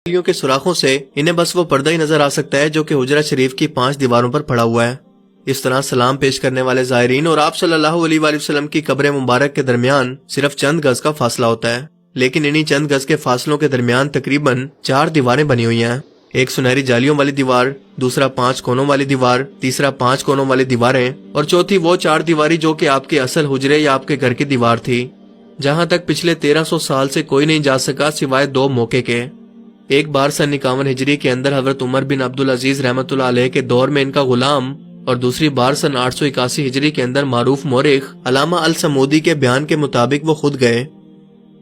کے سوراخوں سے انہیں بس وہ پردہ ہی نظر آ سکتا ہے جو کہ حجرہ شریف کی 5 دیواروں پر پڑا ہوا ہے۔ اس طرح سلام پیش کرنے والے زائرین اور آپ صلی اللہ علیہ وآلہ وسلم کی قبر مبارک کے درمیان صرف چند گز کا فاصلہ ہوتا ہے، لیکن انہی چند گز کے فاصلوں کے درمیان تقریباً 4 دیواریں بنی ہوئی ہیں۔ ایک سنہری جالیوں والی دیوار، دوسرا 5 کونوں والی دیوار، تیسرا 5 کونوں والی دیواریں اور چوتھی وہ 4 دیواری جو کہ آپ کے اصل حجرے یا آپ کے گھر کی دیوار تھی، جہاں تک پچھلے 1300 سال سے کوئی نہیں جا سکا سوائے 2 موقع کے۔ ایک بار سن 51 ہجری کے اندر حضرت عمر بن عبدالعزیز رحمۃ اللہ علیہ کے دور میں ان کا غلام، اور دوسری بار سن 881 ہجری کے اندر معروف مورخ علامہ السمودی کے بیان کے مطابق وہ خود گئے۔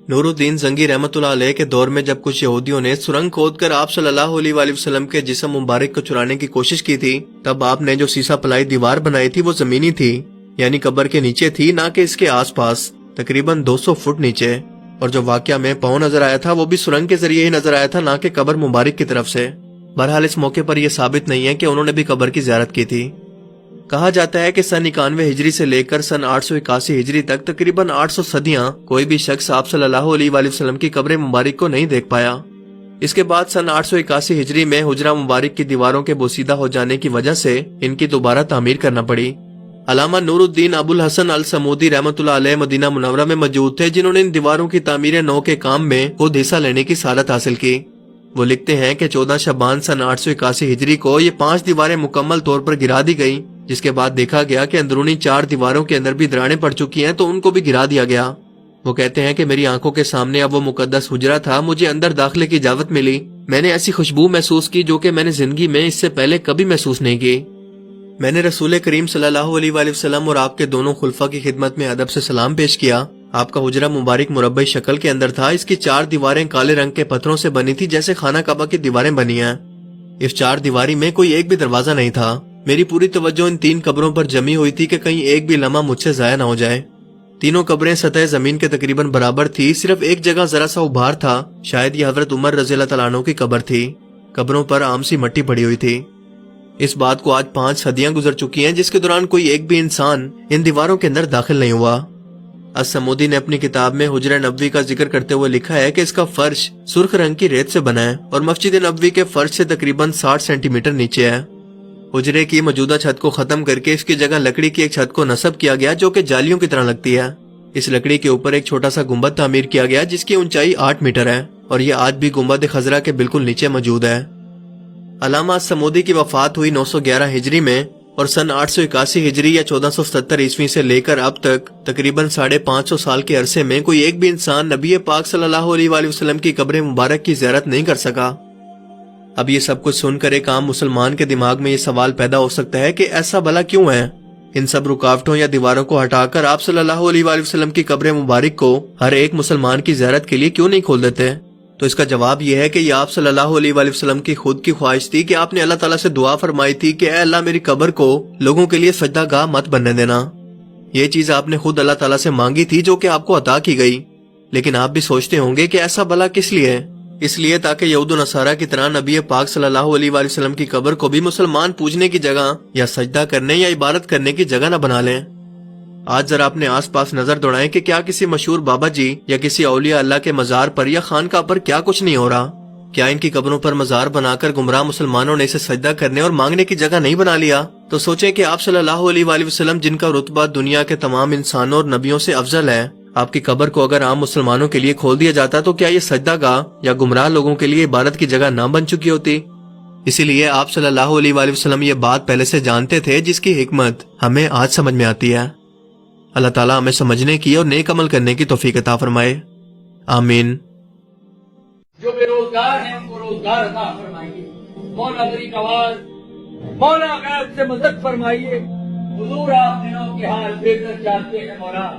نور الدین زنگی رحمۃ اللہ علیہ کے دور میں جب کچھ یہودیوں نے سرنگ کھود کر آپ صلی اللہ علیہ وآلہ وسلم کے جسم مبارک کو چرانے کی کوشش کی تھی، تب آپ نے جو سیسا پلائی دیوار بنائی تھی وہ زمینی تھی، یعنی قبر کے نیچے تھی، نہ کہ اس کے آس پاس، تقریباً 200 فٹ نیچے۔ اور جو واقعہ میں پاؤں نظر آیا تھا وہ بھی سرنگ کے ذریعے ہی نظر آیا تھا، نہ کہ قبر مبارک کی طرف سے۔ بہرحال اس موقع پر یہ ثابت نہیں ہے کہ انہوں نے بھی قبر کی زیارت کی تھی۔ کہا جاتا ہے کہ سن 91 ہجری سے لے کر سن 881 ہجری تک تقریباً 800 صدیاں کوئی بھی شخص آپ صلی اللہ علیہ وآلہ وسلم کی قبر مبارک کو نہیں دیکھ پایا۔ اس کے بعد سن 881 ہجری میں حجرہ مبارک کی دیواروں کے بوسیدہ ہو جانے کی وجہ سے ان کی دوبارہ تعمیر کرنا پڑی۔ علامہ نور الدین ابو الحسن السمودی رحمۃ اللہ علیہ مدینہ منورہ میں موجود تھے، جنہوں نے ان دیواروں کی تعمیر نو کے کام میں خود حصہ لینے کی سعادت حاصل کی۔ وہ لکھتے ہیں کہ 14 شعبان سن 881 ہجری کو یہ 5 دیواریں مکمل طور پر گرا دی گئیں، جس کے بعد دیکھا گیا کہ اندرونی 4 دیواروں کے اندر بھی دراڑیں پڑ چکی ہیں، تو ان کو بھی گرا دیا گیا۔ وہ کہتے ہیں کہ میری آنکھوں کے سامنے اب وہ مقدس حجرہ تھا، مجھے اندر داخلے کی اجازت ملی، میں نے ایسی خوشبو محسوس کی جو کہ میں نے زندگی میں اس سے پہلے کبھی محسوس نہیں کی۔ میں نے رسول کریم صلی اللہ علیہ وآلہ وسلم اور آپ کے دونوں خلفاء کی خدمت میں ادب سے سلام پیش کیا۔ آپ کا حجرہ مبارک مربع شکل کے اندر تھا، اس کی 4 دیواریں کالے رنگ کے پتھروں سے بنی تھی، جیسے خانہ کعبہ کی دیواریں بنی ہیں۔ اس 4 دیواری میں کوئی ایک بھی دروازہ نہیں تھا۔ میری پوری توجہ ان 3 قبروں پر جمی ہوئی تھی کہ کہیں ایک بھی لمحہ مجھ سے ضائع نہ ہو جائے۔ تینوں قبریں سطح زمین کے تقریباً برابر تھی، صرف ایک جگہ ذرا سا ابھار تھا، شاید یہ حضرت عمر رضی اللہ تعالیٰ عنہ کی قبر تھی۔ قبروں پر عام سی مٹی پڑی ہوئی تھی۔ اس بات کو آج 5 صدیاں گزر چکی ہیں، جس کے دوران کوئی ایک بھی انسان ان دیواروں کے اندر داخل نہیں ہوا۔ السمودی نے اپنی کتاب میں حجرہ نبوی کا ذکر کرتے ہوئے لکھا ہے کہ اس کا فرش سرخ رنگ کی ریت سے بنا ہے اور مسجد نبوی کے فرش سے تقریباً 60 سینٹی میٹر نیچے ہے۔ حجرے کی موجودہ چھت کو ختم کر کے اس کی جگہ لکڑی کی ایک چھت کو نصب کیا گیا جو کہ جالیوں کی طرح لگتی ہے۔ اس لکڑی کے اوپر ایک چھوٹا سا گنبد تعمیر کیا گیا جس کی اونچائی 8 میٹر ہے، اور یہ آج بھی گنبد خضرا کے بالکل نیچے موجود ہے۔ علامہ السمودی کی وفات ہوئی 911 ہجری میں، اور سن 881 ہجری یا 1470 عیسوی سے لے کر اب تک تقریباً 550 سال کے عرصے میں کوئی ایک بھی انسان نبی پاک صلی اللہ علیہ وآلہ وسلم کی قبر مبارک کی زیارت نہیں کر سکا۔ اب یہ سب کچھ سن کر ایک عام مسلمان کے دماغ میں یہ سوال پیدا ہو سکتا ہے کہ ایسا بھلا کیوں ہے؟ ان سب رکاوٹوں یا دیواروں کو ہٹا کر آپ صلی اللہ علیہ وآلہ وسلم کی قبر مبارک کو ہر ایک مسلمان کی زیارت کے لیے کیوں نہیں کھول دیتے؟ تو اس کا جواب یہ ہے کہ یہ آپ صلی اللہ علیہ وآلہ وسلم کی خود کی خواہش تھی کہ آپ نے اللہ تعالیٰ سے دعا فرمائی تھی کہ اے اللہ میری قبر کو لوگوں کے لیے سجدہ گاہ مت بننے دینا۔ یہ چیز آپ نے خود اللہ تعالیٰ سے مانگی تھی جو کہ آپ کو عطا کی گئی۔ لیکن آپ بھی سوچتے ہوں گے کہ ایسا بھلا کس لیے؟ اس لیے تاکہ یہود و نصارہ کی طرح نبی پاک صلی اللہ علیہ وآلہ وسلم کی قبر کو بھی مسلمان پوجنے کی جگہ یا سجدہ کرنے یا عبادت کرنے کی جگہ نہ بنا لیں۔ آج ذرا اپنے آس پاس نظر دوڑائیں کہ کیا کسی مشہور بابا جی یا کسی اولیاء اللہ کے مزار پر یا خانقاہ پر کیا کچھ نہیں ہو رہا؟ کیا ان کی قبروں پر مزار بنا کر گمراہ مسلمانوں نے اسے سجدہ کرنے اور مانگنے کی جگہ نہیں بنا لیا؟ تو سوچیں کہ آپ صلی اللہ علیہ وآلہ وسلم جن کا رتبہ دنیا کے تمام انسانوں اور نبیوں سے افضل ہے، آپ کی قبر کو اگر عام مسلمانوں کے لیے کھول دیا جاتا تو کیا یہ سجدہ گاہ یا گمراہ لوگوں کے لیے عبادت کی جگہ نہ بن چکی ہوتی؟ اسی لیے آپ صلی اللہ علیہ وآلہ وسلم یہ بات پہلے سے جانتے تھے، جس کی حکمت ہمیں آج سمجھ میں آتی ہے۔ اللہ تعالیٰ ہمیں سمجھنے کی اور نیک عمل کرنے کی توفیق عطا فرمائے، آمین۔ جو بے روزگار ہیں ان کو روزگار عطا فرمائیے، مولا غریب آواز، مولا غیب سے مدد فرمائیے، حضور آپ دنوں کے حال بہتر جانتے ہیں مولا۔